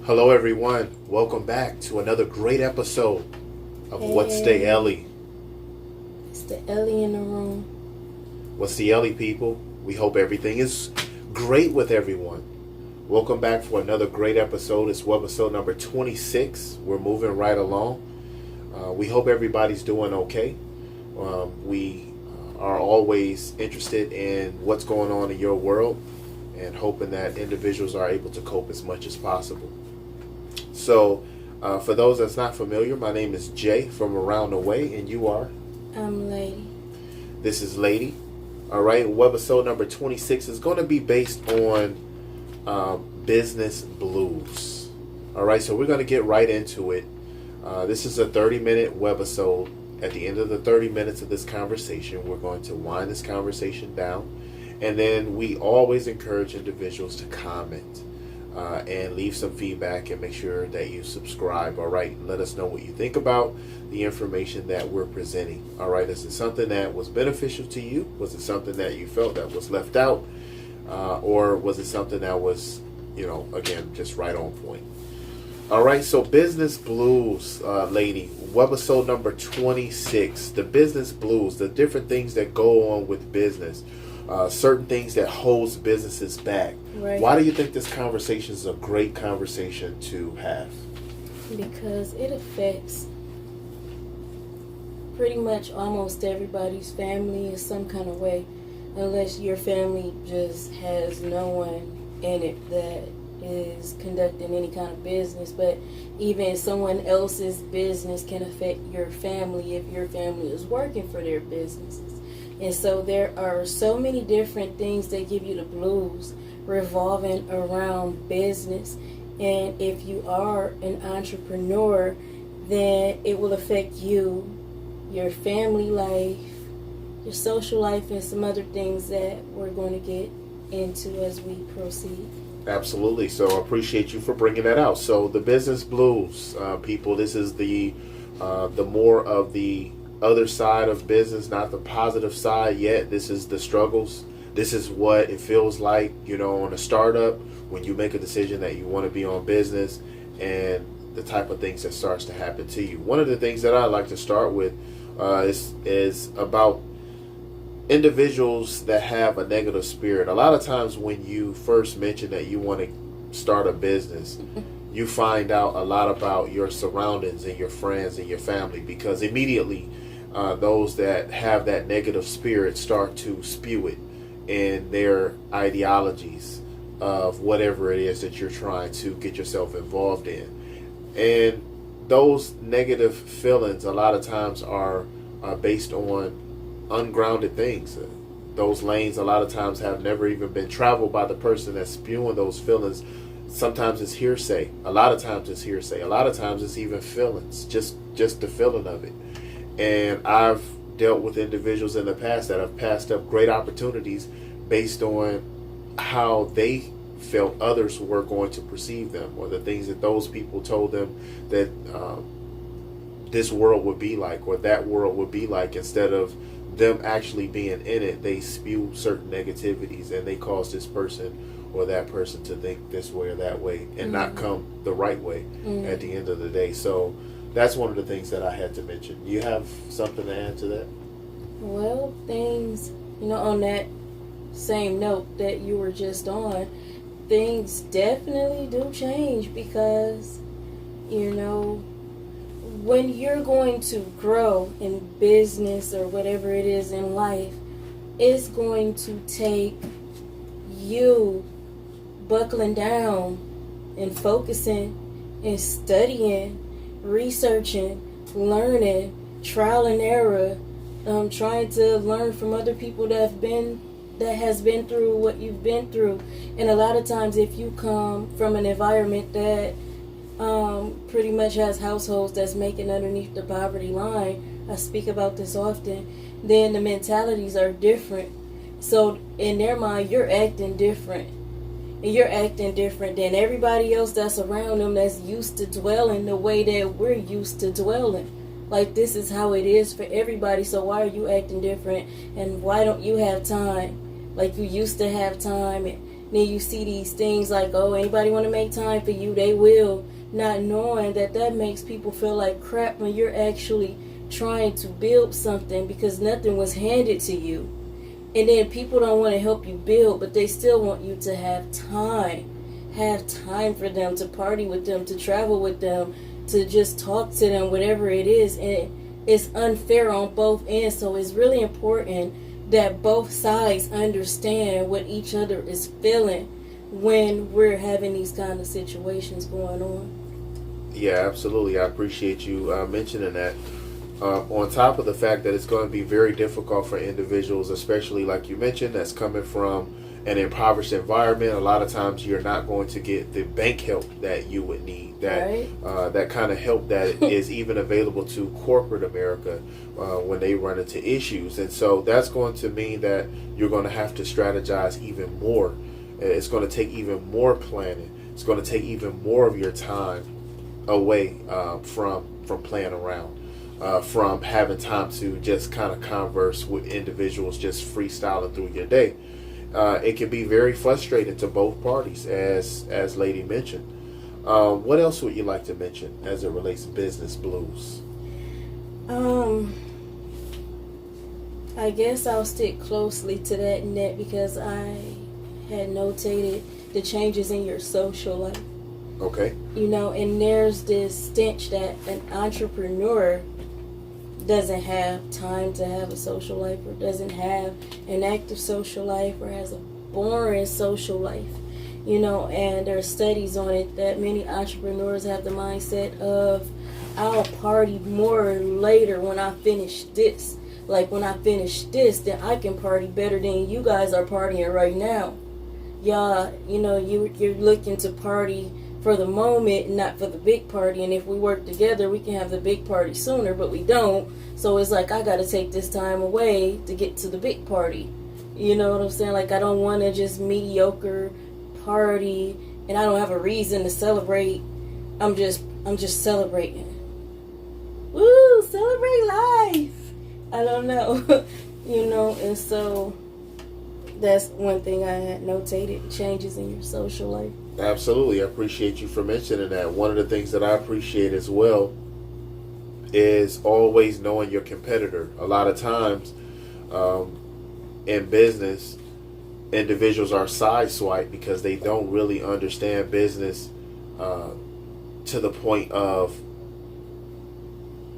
Hello, everyone. Welcome back to another great episode of What's the Ellie. It's the Ellie in the room. What's the Ellie, people? We hope everything is great with everyone. Welcome back for another great episode. It's Webisode number 26. We're moving right along. We hope everybody's doing okay. We are always interested in what's going on in your world and hoping that individuals are able to cope as much as possible. So, for those that's not familiar, my name is Jay from around the way, and you are? I'm Lady. This is Lady. All right, webisode number 26 is going to be based on business blues. All right, so we're going to get right into it. This is a 30-minute webisode. At the end of the 30 minutes of this conversation, we're going to wind this conversation down, and then we always encourage individuals to comment. And leave some feedback and make sure that you subscribe. All right, let us know what you think about the information that we're presenting. All right, is it something that was beneficial to you? Was it something that you felt that was left out? Or was it something that was, again, just right on point? All right, so business blues, Lady, webisode number 26, the business blues, the different things that go on with business. Certain things that holds businesses back. Right. Why do you think this conversation is a great conversation to have? Because it affects pretty much almost everybody's family in some kind of way, unless your family just has no one in it that is conducting any kind of business. But even someone else's business can affect your family if your family is working for their businesses. And so there are so many different things that give you the blues revolving around business. And if you are an entrepreneur, then it will affect you, your family life, your social life, and some other things that we're going to get into as we proceed. Absolutely. So I appreciate you for bringing that out. So the business blues, people, this is the more of the other side of business, not the positive side yet. This is the struggles. This is what it feels like, on a startup when you make a decision that you want to be on business and the type of things that starts to happen to you. One of the things that I like to start with is about individuals that have a negative spirit. A lot of times when you first mention that you want to start a business, you find out a lot about your surroundings and your friends and your family, because immediately those that have that negative spirit start to spew it in their ideologies of whatever it is that you're trying to get yourself involved in. And those negative feelings a lot of times are based on ungrounded things. Those lanes a lot of times have never even been traveled by the person that's spewing those feelings. Sometimes it's hearsay. A lot of times it's hearsay. A lot of times it's even feelings, just the feeling of it. And I've dealt with individuals in the past that have passed up great opportunities based on how they felt others were going to perceive them, or the things that those people told them that this world would be like, or that world would be like. Instead of them actually being in it, they spew certain negativities and they cause this person or that person to think this way or that way and not come the right way at the end of the day. So that's one of the things that I had to mention. You have something to add to that? Well, things, on that same note that you were just on, things definitely do change because, when you're going to grow in business or whatever it is in life, it's going to take you buckling down and focusing and studying, researching, learning, trial and error, trying to learn from other people that has been through what you've been through. And a lot of times if you come from an environment that pretty much has households that's making underneath the poverty line, I speak about this often, then the mentalities are different. So in their mind, you're acting different. And you're acting different than everybody else that's around them that's used to dwelling the way that we're used to dwelling. Like, this is how it is for everybody, so why are you acting different? And why don't you have time like you used to have time? Then you see these things like, oh, anybody want to make time for you, they will, not knowing that makes people feel like crap when you're actually trying to build something because nothing was handed to you. And then people don't want to help you build, but they still want you to have time for them, to party with them, to travel with them, to just talk to them, whatever it is. And it's unfair on both ends. So it's really important that both sides understand what each other is feeling when we're having these kind of situations going on. Yeah, absolutely. I appreciate you mentioning that. On top of the fact that it's going to be very difficult for individuals, especially like you mentioned, that's coming from an impoverished environment. A lot of times you're not going to get the bank help that you would need, that kind of help that is even available to corporate America when they run into issues. And so that's going to mean that you're going to have to strategize even more. It's going to take even more planning. It's going to take even more of your time away from playing around. From having time to just kind of converse with individuals, just freestyling through your day. It can be very frustrating to both parties, as Lady mentioned. What else would you like to mention as it relates to business blues? I guess I'll stick closely to that net because I had notated the changes in your social life. Okay. And there's this stench that an entrepreneur doesn't have time to have a social life, or doesn't have an active social life, or has a boring social life. And there are studies on it that many entrepreneurs have the mindset of, I'll party more later when I finish this. Like, when I finish this, then I can party better than you guys are partying right now. Y'all, you're looking to party for the moment, not for the big party. And if we work together, we can have the big party sooner, but we don't. So it's like, I got to take this time away to get to the big party. You know what I'm saying? Like, I don't want to just mediocre party and I don't have a reason to celebrate. I'm just celebrating. Woo, celebrate life. I don't know. And so that's one thing I had notated, changes in your social life. Absolutely. I appreciate you for mentioning that. One of the things that I appreciate as well is always knowing your competitor. A lot of times in business, individuals are sideswiped because they don't really understand business to the point of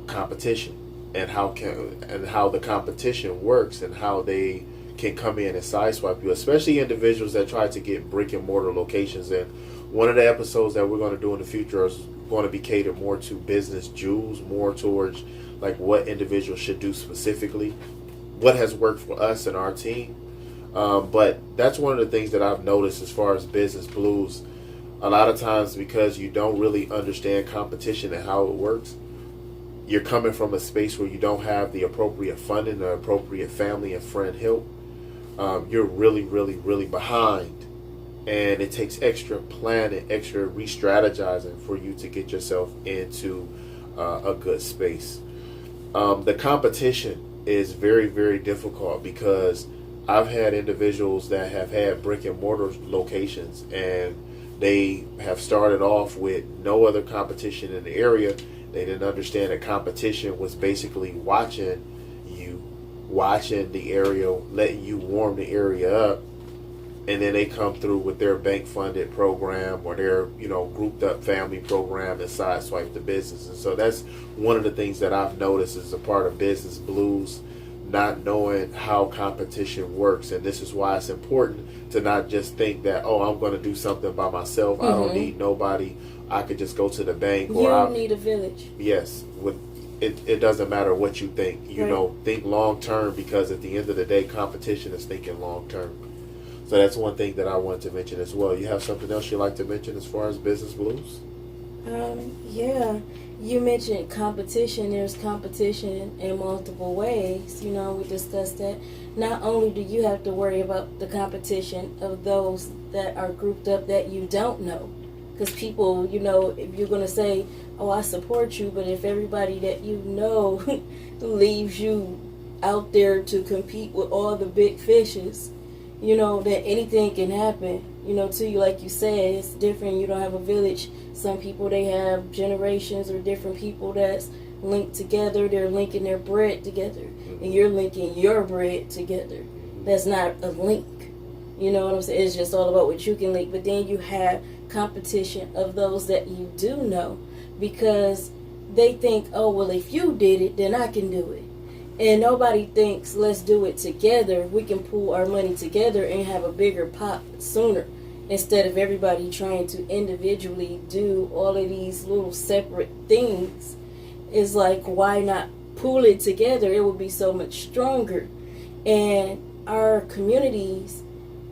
competition and how the competition works and how they can come in and sideswipe you, especially individuals that try to get brick and mortar locations. And one of the episodes that we're going to do in the future is going to be catered more to business jewels, more towards like what individuals should do specifically, what has worked for us and our team. But that's one of the things that I've noticed as far as business blues. A lot of times, because you don't really understand competition and how it works, you're coming from a space where you don't have the appropriate funding, the appropriate family and friend help. You're really, really, really behind. And it takes extra planning, extra re-strategizing for you to get yourself into a good space. The competition is very, very difficult because I've had individuals that have had brick and mortar locations and they have started off with no other competition in the area. They didn't understand that competition was basically watching the area, letting you warm the area up, and then they come through with their bank funded program or their grouped up family program and sideswipe the business. And so that's one of the things that I've noticed is a part of business blues, not knowing how competition works. And this is why it's important to not just think that, oh, I'm going to do something by myself. Mm-hmm. I don't need nobody. I could just go to the bank. You don't need a village. Yes. It doesn't matter what you think. Think long term, because at the end of the day, competition is thinking long term. So that's one thing that I wanted to mention as well. You have something else you'd like to mention as far as business blues? Yeah. You mentioned competition. There's competition in multiple ways. We discussed that. Not only do you have to worry about the competition of those that are grouped up that you don't know. Because people, if you're going to say, oh, I support you, but if everybody that you know leaves you out there to compete with all the big fishes, that anything can happen, to you. Like you said, it's different. You don't have a village. Some people, they have generations or different people that's linked together. They're linking their bread together, and you're linking your bread together. That's not a link. You know what I'm saying? It's just all about what you can link. But then you have competition of those that you do know, because they think, oh, well, if you did it, then I can do it. And nobody thinks, let's do it together. We can pool our money together and have a bigger pop sooner, instead of everybody trying to individually do all of these little separate things. It's like, why not pool it together? It would be so much stronger. And our communities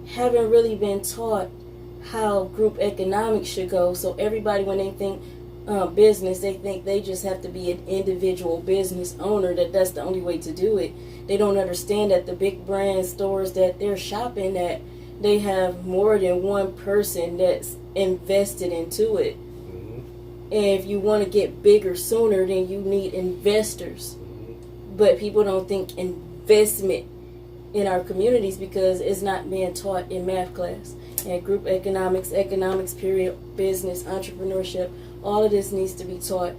haven't really been taught how group economics should go. So everybody, when they think business, they think they just have to be an individual business owner, that's the only way to do it. They don't understand that the big brand stores that they're shopping at, they have more than one person that's invested into it. And if you want to get bigger sooner, then you need investors. But people don't think investment in our communities, because it's not being taught in math class. And group economics, period, business, entrepreneurship, all of this needs to be taught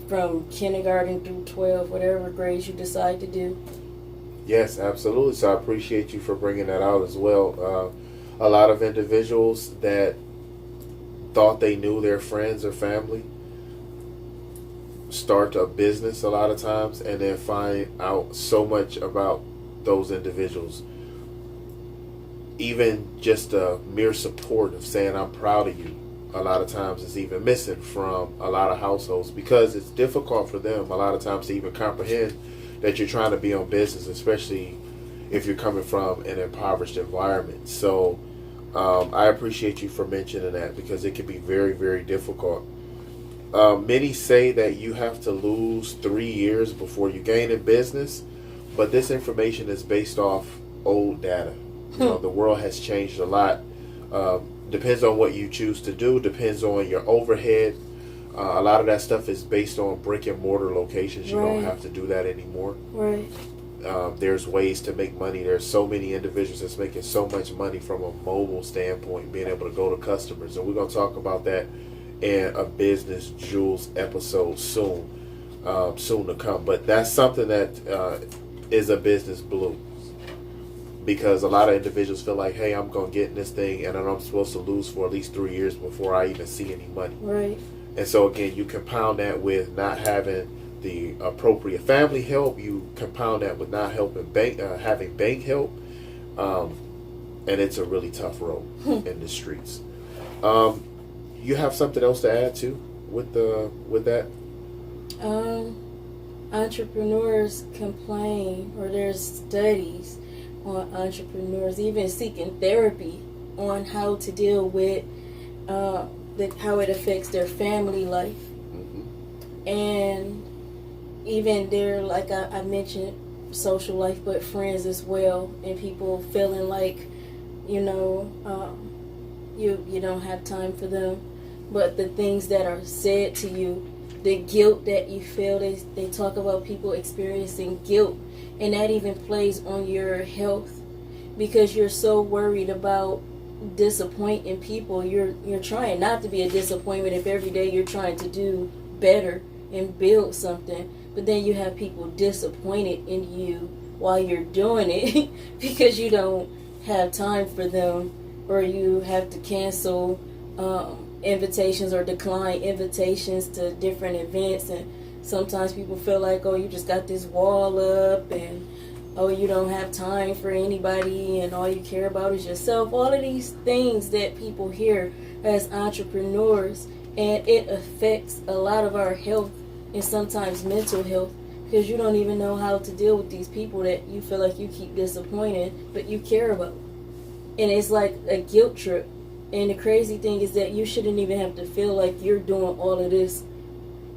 from kindergarten through 12, whatever grades you decide to do. Yes, absolutely. So I appreciate you for bringing that out as well. A lot of individuals that thought they knew their friends or family start a business a lot of times, and then find out so much about those individuals. Even just a mere support of saying I'm proud of you, a lot of times is even missing from a lot of households, because it's difficult for them a lot of times to even comprehend that you're trying to be on business, especially if you're coming from an impoverished environment. So I appreciate you for mentioning that, because it can be very, very difficult. Many say that you have to lose 3 years before you gain in business, but this information is based off old data. The world has changed a lot. Depends on what you choose to do, depends on your overhead. A lot of that stuff is based on brick and mortar locations. You don't have to do that anymore. Right. There's ways to make money. There's so many individuals that's making so much money from a mobile standpoint, being able to go to customers. And we're going to talk about that in a Business Jewels episode soon to come. But that's something that is a business blue, because a lot of individuals feel like, hey, I'm going to get in this thing, and I'm supposed to lose for at least 3 years before I even see any money. Right. And so, again, you compound that with not having the appropriate family help. You compound that with not having bank help. And it's a really tough road in the streets. You have something else to add to with that? Entrepreneurs complain, or there's studies on entrepreneurs even seeking therapy on how to deal with how it affects their family life. And even their, like I mentioned, social life, but friends as well, and people feeling like you don't have time for them. But the things that are said to you, the guilt that you feel, they talk about people experiencing guilt, and that even plays on your health, because you're so worried about disappointing people. You're trying not to be a disappointment if every day you're trying to do better and build something, but then you have people disappointed in you while you're doing it because you don't have time for them, or you have to cancel invitations or decline invitations to different events. And sometimes people feel like, oh, you just got this wall up, and oh, you don't have time for anybody, and all you care about is yourself. All of these things that people hear as entrepreneurs, and it affects a lot of our health and sometimes mental health, because you don't even know how to deal with these people that you feel like you keep disappointing, but you care about. And it's like a guilt trip. And the crazy thing is that you shouldn't even have to feel like you're doing all of this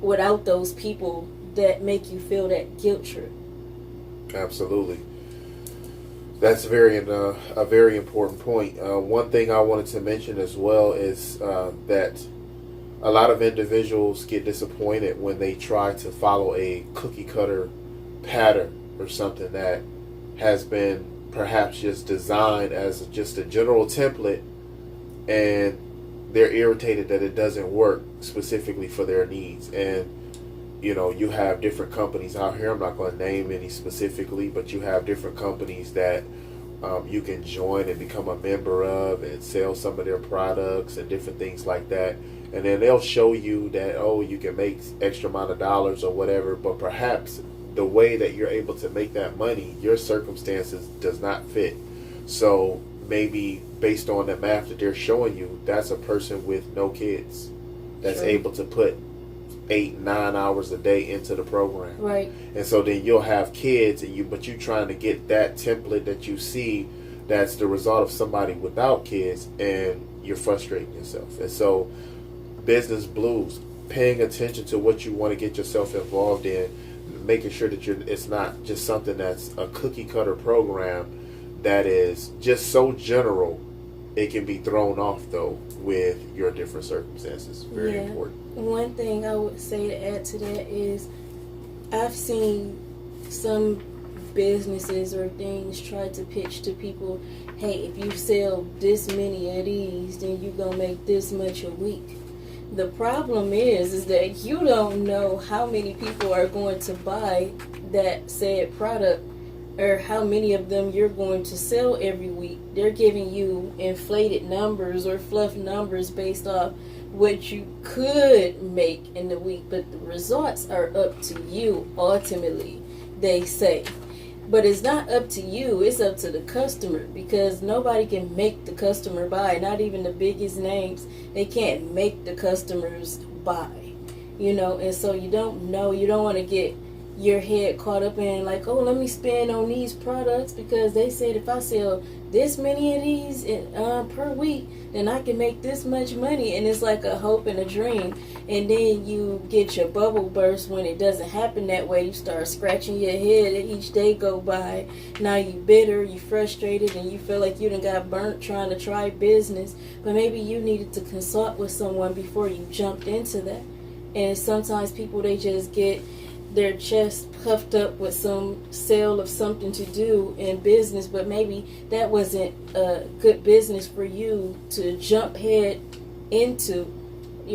without those people that make you feel that guilt trip. Absolutely. That's a very important point. One thing I wanted to mention as well is that a lot of individuals get disappointed when they try to follow a cookie cutter pattern or something that has been perhaps just designed as just a general template, and they're irritated that it doesn't work specifically for their needs. And you have different companies out here. I'm not going to name any specifically, but you have different companies that you can join and become a member of and sell some of their products and different things like that. And then they'll show you that, oh, you can make extra amount of dollars or whatever, but perhaps the way that you're able to make that money, your circumstances does not fit. So maybe based on the math that they're showing you, that's a person with no kids that's Sure. able to put 8-9 hours a day into the program. Right. And so then you'll have kids, but you trying to get that template that you see that's the result of somebody without kids, and you're frustrating yourself. And so business blues, paying attention to what you want to get yourself involved in, making sure that it's not just something that's a cookie cutter program that is just so general, it can be thrown off though with your different circumstances. Very important. One thing I would say to add to that is I've seen some businesses or things try to pitch to people, hey, if you sell this many of these, then you're going to make this much a week. The problem is that you don't know how many people are going to buy that said product or how many of them you're going to sell every week. They're giving you inflated numbers or fluff numbers based off what you could make in the week, but the results are up to you ultimately, they say. But it's not up to you, it's up to the customer, because nobody can make the customer buy, not even the biggest names. They can't make the customers buy, and so you don't know, you don't want to get your head caught up in like, oh, let me spend on these products because they said if I sell this many of these per week, then I can make this much money. And it's like a hope and a dream. And then you get your bubble burst when it doesn't happen that way. You start scratching your head and each day go by. Now you bitter, you frustrated, and you feel like you done got burnt trying to try business. But maybe you needed to consult with someone before you jumped into that. And sometimes people, they just get their chest puffed up with some sale of something to do in business, but maybe that wasn't a good business for you to jump head into,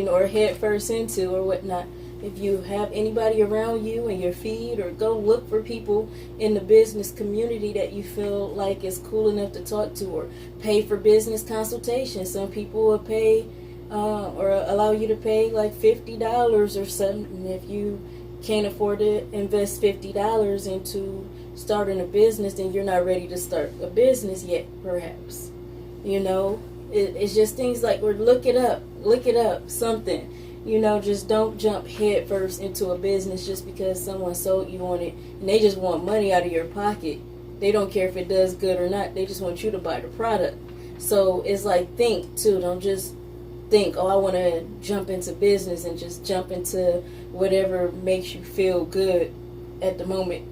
or head first into or whatnot. If you have anybody around you in your feed, or go look for people in the business community that you feel like is cool enough to talk to, or pay for business consultations. Some people will pay or allow you to pay like $50 or something. If you can't afford to invest $50 into starting a business, then you're not ready to start a business yet, perhaps. It's just things like, or look it up, something. Just don't jump head first into a business just because someone sold you on it and they just want money out of your pocket. They don't care if it does good or not. They just want you to buy the product. So it's like, think too. Don't just think, oh, I want to jump into business and just jump into whatever makes you feel good at the moment.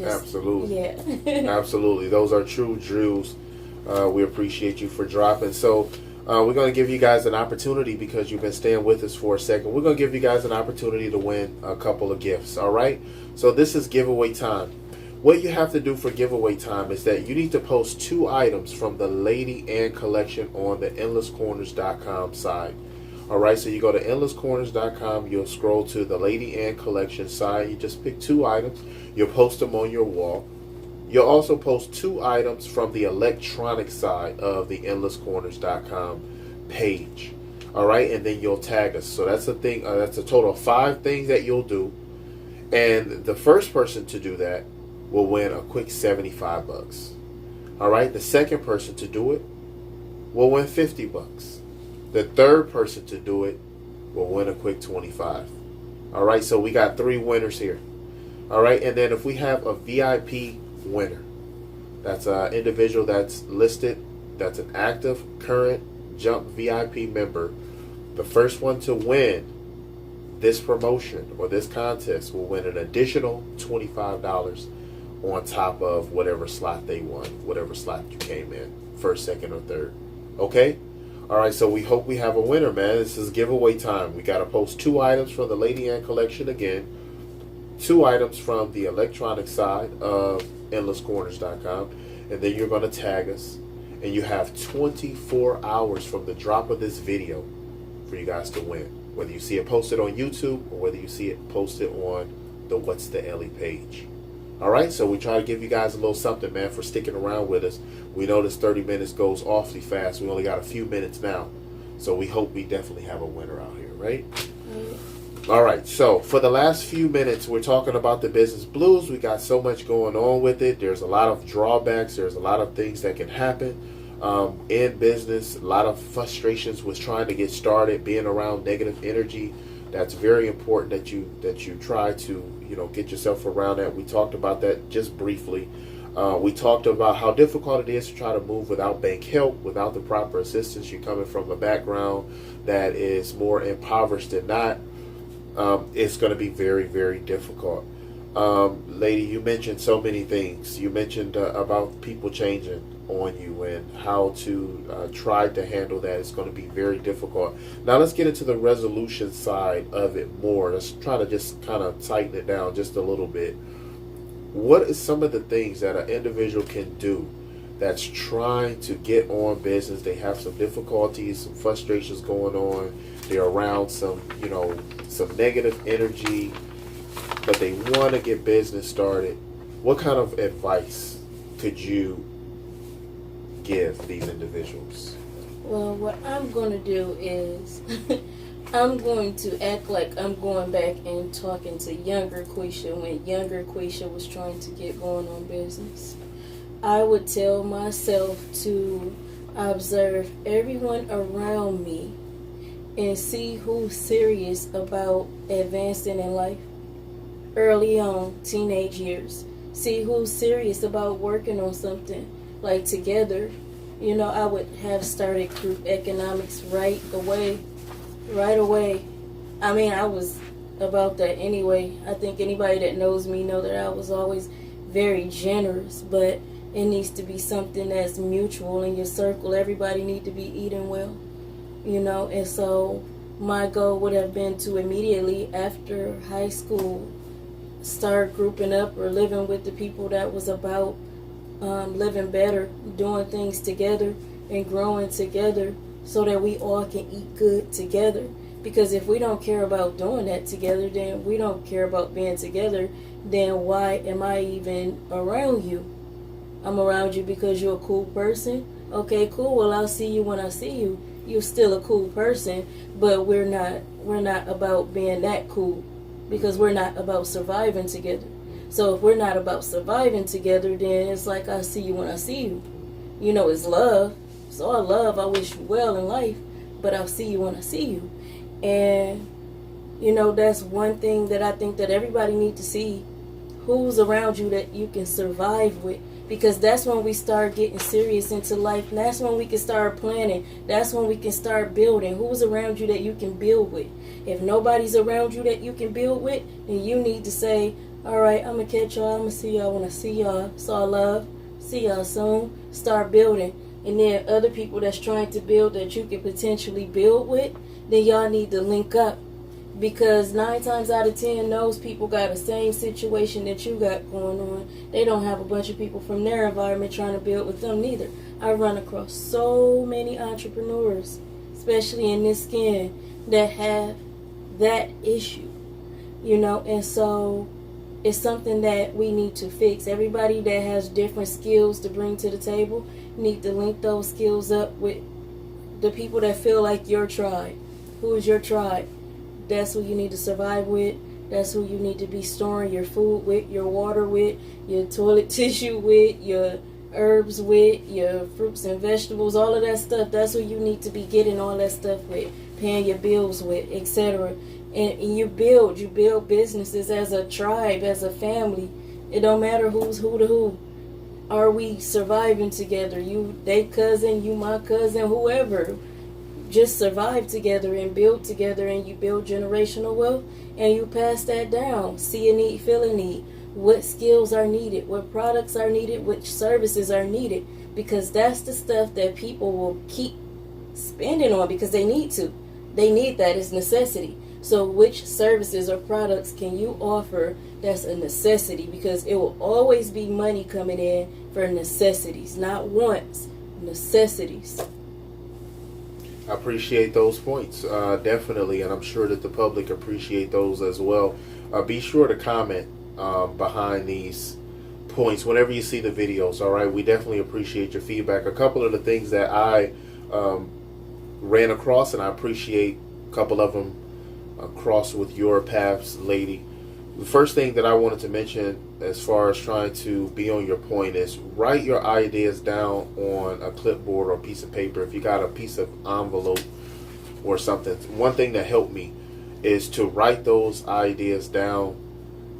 Absolutely. Yeah. Absolutely. Those are true jewels. We appreciate you for dropping. So we're going to give you guys an opportunity, because you've been staying with us for a second. We're going to give you guys an opportunity to win a couple of gifts. All right. So this is giveaway time. What you have to do for giveaway time is that you need to post 2 items from the Lady Ann collection on the endlesscorners.com side. All right, so you go to endlesscorners.com, you'll scroll to the Lady Ann collection side. You just pick 2 items. You'll post them on your wall. You'll also post 2 items from the electronic side of the endlesscorners.com page. All right, and then you'll tag us. So that's a thing. That's a total of 5 things that you'll do. And the first person to do that will win a quick $75. All right, the second person to do it will win $50. The third person to do it will win a quick $25. All right, so we got 3 winners here. All right, and then if we have a VIP winner, that's an individual that's listed, that's an active current Jump VIP member, the first one to win this promotion or this contest will win an additional $25 on top of whatever slot they won, whatever slot you came in, first, second, or third. Okay? All right, so we hope we have a winner, man. This is giveaway time. We got to post 2 items from the Lady Ann collection again, 2 items from the electronic side of endlesscorners.com, and then you're going to tag us. And you have 24 hours from the drop of this video for you guys to win. Whether you see it posted on YouTube or whether you see it posted on the What's the Ellie page. All right, so we try to give you guys a little something, man, for sticking around with us. We know this 30 minutes goes awfully fast. We only got a few minutes now. So we hope we definitely have a winner out here, right? All right, so for the last few minutes, we're talking about the business blues. We got so much going on with it. There's a lot of drawbacks. There's a lot of things that can happen in business. A lot of frustrations with trying to get started, being around negative energy. That's very important that you try to get yourself around that. We talked about that just briefly. We talked about how difficult it is to try to move without bank help, without the proper assistance. You're coming from a background that is more impoverished than not. It's going to be very, very difficult. Lady, you mentioned so many things. You mentioned about people changing on you and how to try to handle that. It's going to be very difficult. Now let's get into the resolution side of it more. Let's try to just kind of tighten it down just a little bit. What is some of the things that an individual can do that's trying to get on business? They have some difficulties, some frustrations going on. They're around some negative energy, but they want to get business started. What kind of advice could you give these individuals? Well, what I'm going to do is I'm going to act like I'm going back and talking to younger Quisha when younger Quisha was trying to get going on business. I would tell myself to observe everyone around me and see who's serious about advancing in life early on, teenage years. See who's serious about working on something, like together. I would have started group economics right away. I mean, I was about that anyway. I think anybody that knows me know that I was always very generous, but it needs to be something that's mutual in your circle. Everybody need to be eating well. And so my goal would have been to immediately after high school start grouping up or living with the people that was about living better, doing things together and growing together so that we all can eat good together. Because if we don't care about doing that together, then we don't care about being together, then why am I even around you? I'm around you because you're a cool person. Okay, cool. Well, I'll see you when I see you. You're still a cool person, but we're not about being that cool because we're not about surviving together. So if we're not about surviving together, then it's like I see you when I see you. It's love. It's all love. I wish you well in life, but I'll see you when I see you. And, that's one thing that I think that everybody needs to see. Who's around you that you can survive with. Because that's when we start getting serious into life. And that's when we can start planning. That's when we can start building. Who's around you that you can build with? If nobody's around you that you can build with, then you need to say, all right, I'm going to catch y'all. I'm going to see y'all when I see y'all. It's all love. See y'all soon. Start building. And then other people that's trying to build that you can potentially build with, then y'all need to link up. Because 9 times out of 10, those people got the same situation that you got going on. They don't have a bunch of people from their environment trying to build with them neither. I run across so many entrepreneurs, especially in this skin, that have that issue. And so it's something that we need to fix. Everybody that has different skills to bring to the table need to link those skills up with the people that feel like your tribe. Who is your tribe? That's who you need to survive with. That's who you need to be storing your food with, your water with, your toilet tissue with, your herbs with, your fruits and vegetables, all of that stuff. That's who you need to be getting all that stuff with, paying your bills with, etc. And you build businesses as a tribe, as a family. It don't matter who's who to who. Are we surviving together? You, they cousin, you my cousin, whoever. Just survive together and build together, and you build generational wealth and you pass that down. See a need, feel a need. What skills are needed, what products are needed, which services are needed, because that's the stuff that people will keep spending on because they need to. They need that as necessity. So which services or products can you offer that's a necessity? Because it will always be money coming in for necessities, not wants, necessities. I appreciate those points, definitely, and I'm sure that the public appreciate those as well. Be sure to comment behind these points whenever you see the videos. All right, we definitely appreciate your feedback. A couple of the things that I ran across, and I appreciate a couple of them across with your paths, lady. The first thing that I wanted to mention as far as trying to be on your point is write your ideas down on a clipboard or a piece of paper. If you got a piece of envelope or something, one thing that helped me is to write those ideas down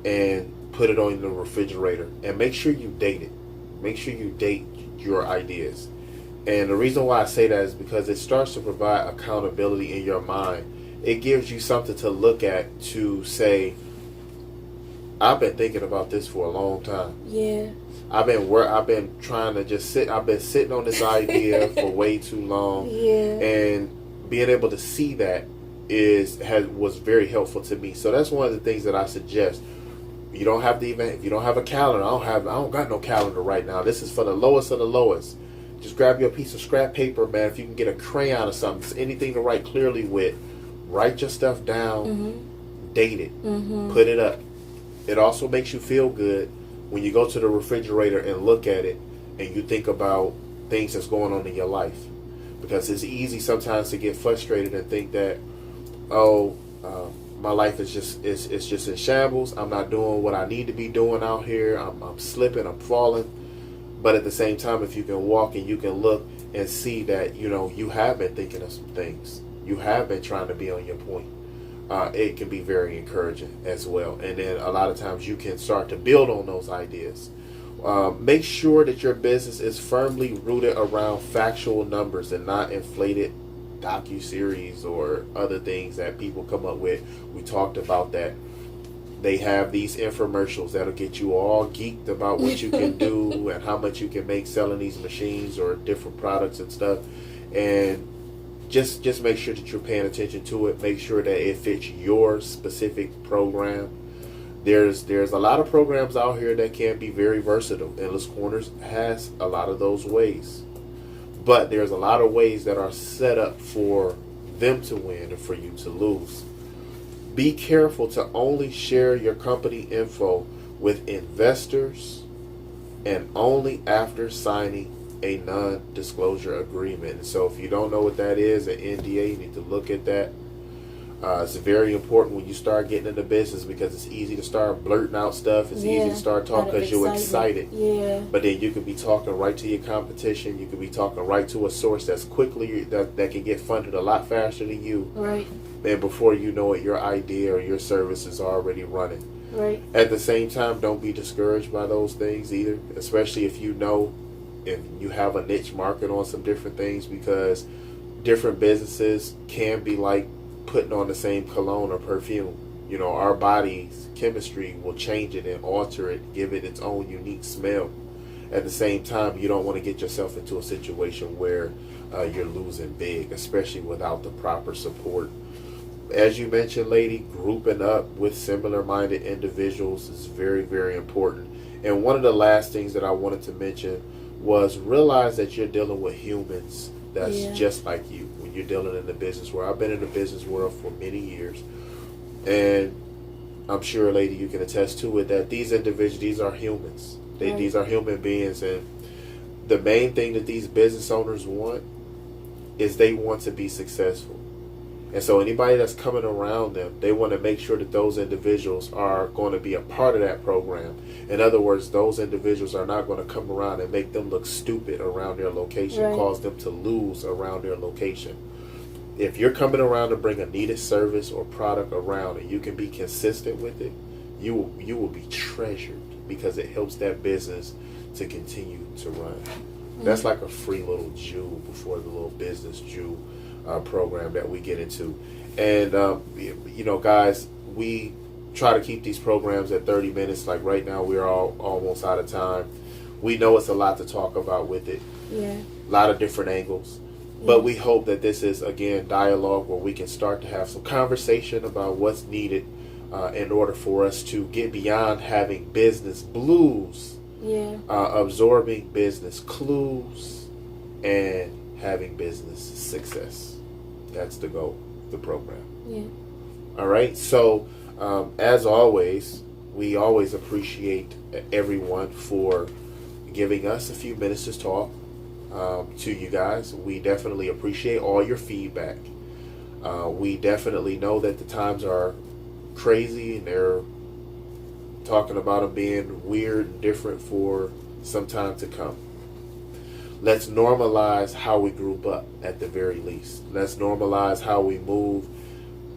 and put it on the refrigerator, and make sure you date it. Make sure you date your ideas. And the reason why I say that is because it starts to provide accountability in your mind. It gives you something to look at to say, I've been thinking about this for a long time. Yeah. I've been trying to just sit. I've been sitting on this idea for way too long. Yeah. And being able to see that was very helpful to me. So that's one of the things that I suggest. You don't have to even, if you don't have a calendar. I don't got no calendar right now. This is for the lowest of the lowest. Just grab your piece of scrap paper, man. If you can get a crayon or something, anything to write clearly with, write your stuff down, date it, put it up. It also makes you feel good when you go to the refrigerator and look at it and you think about things that's going on in your life. Because it's easy sometimes to get frustrated and think that, my life is just in shambles. I'm not doing what I need to be doing out here. I'm slipping, I'm falling. But at the same time, if you can walk and you can look and see that, you have been thinking of some things. You have been trying to be on your point. It can be very encouraging as well. And then a lot of times you can start to build on those ideas. Make sure that your business is firmly rooted around factual numbers and not inflated docu-series or other things that people come up with. We talked about that. They have these infomercials that'll get you all geeked about what you can do and how much you can make selling these machines or different products and stuff. And just make sure that you're paying attention to it. Make sure that it fits your specific program. There's a lot of programs out here that can be very versatile. Endless Corners has a lot of those ways. But there's a lot of ways that are set up for them to win and for you to lose. Be careful to only share your company info with investors and only after signing a non-disclosure agreement. And so if you don't know what that is, an NDA, you need to look at that. It's very important when you start getting into business because it's easy to start blurting out stuff. It's easy to start talking because you're excited. Yeah. But then you could be talking right to your competition. You could be talking right to a source that's quickly that can get funded a lot faster than you. Right. And before you know it, your idea or your service is already running. Right. At the same time, don't be discouraged by those things either, especially if you know if you have a niche market on some different things, because different businesses can be like putting on the same cologne or perfume. Our body's chemistry will change it and alter it, give it its own unique smell. At the same time, you don't want to get yourself into a situation where you're losing big, especially without the proper support. As you mentioned, lady, grouping up with similar-minded individuals is very, very important. And one of the last things that I wanted to mention was realize that you're dealing with humans that's just like you when you're dealing in the business world. I've been in the business world for many years, and I'm sure, lady, you can attest to it that these individuals, these are humans. These are human beings, and the main thing that these business owners want is they want to be successful. And so anybody that's coming around them, they want to make sure that those individuals are going to be a part of that program. In other words, those individuals are not going to come around and make them look stupid around their location, cause them to lose around their location. If you're coming around to bring a needed service or product around and you can be consistent with it, you will be treasured because it helps that business to continue to run. That's like a free little jewel before the little business jewel program that we get into. And guys, we try to keep these programs at 30 minutes. Like right now we're all almost out of time. We know it's a lot to talk about with it. A lot of different angles. But we hope that this is, again, dialogue where we can start to have some conversation about what's needed in order for us to get beyond having business blues, absorbing business clues, and having business success. That's the goal of the program. Yeah. All right. So, as always, we always appreciate everyone for giving us a few minutes to talk to you guys. We definitely appreciate all your feedback. We definitely know that the times are crazy and they're talking about them being weird and different for some time to come. Let's normalize how we group up at the very least. Let's normalize how we move.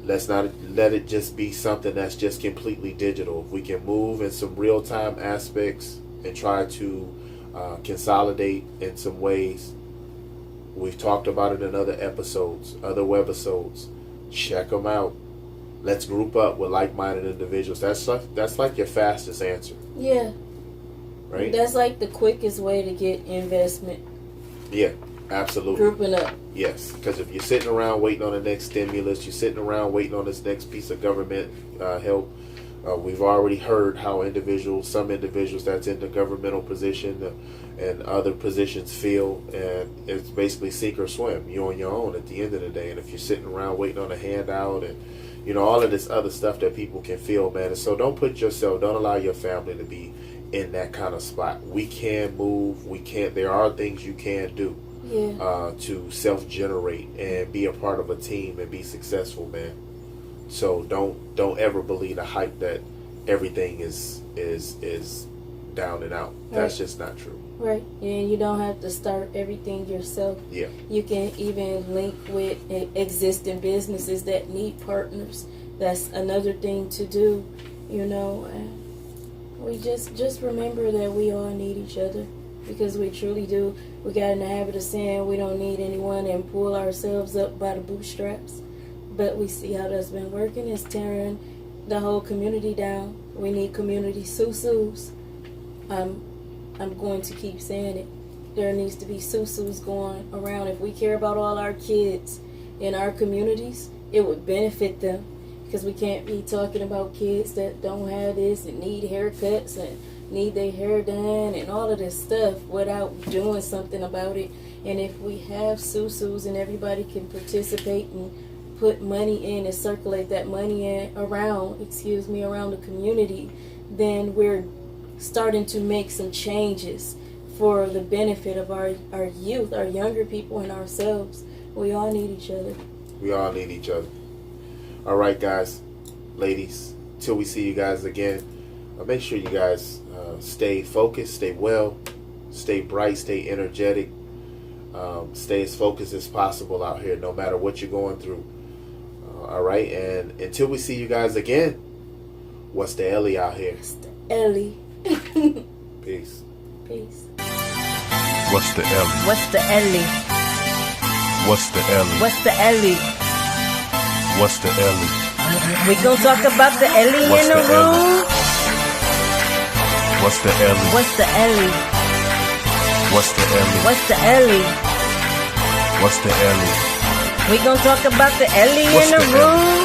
Let's not let it just be something that's just completely digital. If we can move in some real-time aspects and try to consolidate in some ways. We've talked about it in other episodes, other webisodes. Check them out. Let's group up with like-minded individuals. That's like your fastest answer. Yeah. Right? That's like the quickest way to get investment. Yeah, absolutely. Grouping up. Yes, because if you're sitting around waiting on the next stimulus, you're sitting around waiting on this next piece of government help. We've already heard how some individuals that's in the governmental position and other positions feel, and it's basically sink or swim. You're on your own at the end of the day. And if you're sitting around waiting on a handout and all of this other stuff that people can feel, man. And so don't allow your family to be in that kind of spot. We can move. There are things you can do to self-generate and be a part of a team and be successful, man. So don't ever believe the hype that everything is down and out. That's just not true. Right. And you don't have to start everything yourself. Yeah. You can even link with existing businesses that need partners. That's another thing to do. We just remember that we all need each other, because we truly do. We got in the habit of saying we don't need anyone and pull ourselves up by the bootstraps. But we see how that's been working. It's tearing the whole community down. We need community susus. I'm going to keep saying it. There needs to be susus going around. If we care about all our kids in our communities, it would benefit them. Because we can't be talking about kids that don't have this and need haircuts and need their hair done and all of this stuff without doing something about it. And if we have susus and everybody can participate and put money in and circulate that money around the community, then we're starting to make some changes for the benefit of our youth, our younger people, and ourselves. We all need each other. We all need each other. All right, guys, ladies, till we see you guys again, make sure you guys stay focused, stay well, stay bright, stay energetic, stay as focused as possible out here, no matter what you're going through. All right, and until we see you guys again, what's the Ellie out here? What's the Ellie? Peace. Peace. What's the Ellie? What's the Ellie? What's the Ellie? What's the Ellie? What's the Ellie? We gon' talk about the Ellie What's in the the room. Ellie? What's the Ellie? What's the Ellie? What's the Ellie? What's the Ellie? What's the Ellie? We gon' talk about the Ellie What's in the the Ellie? room.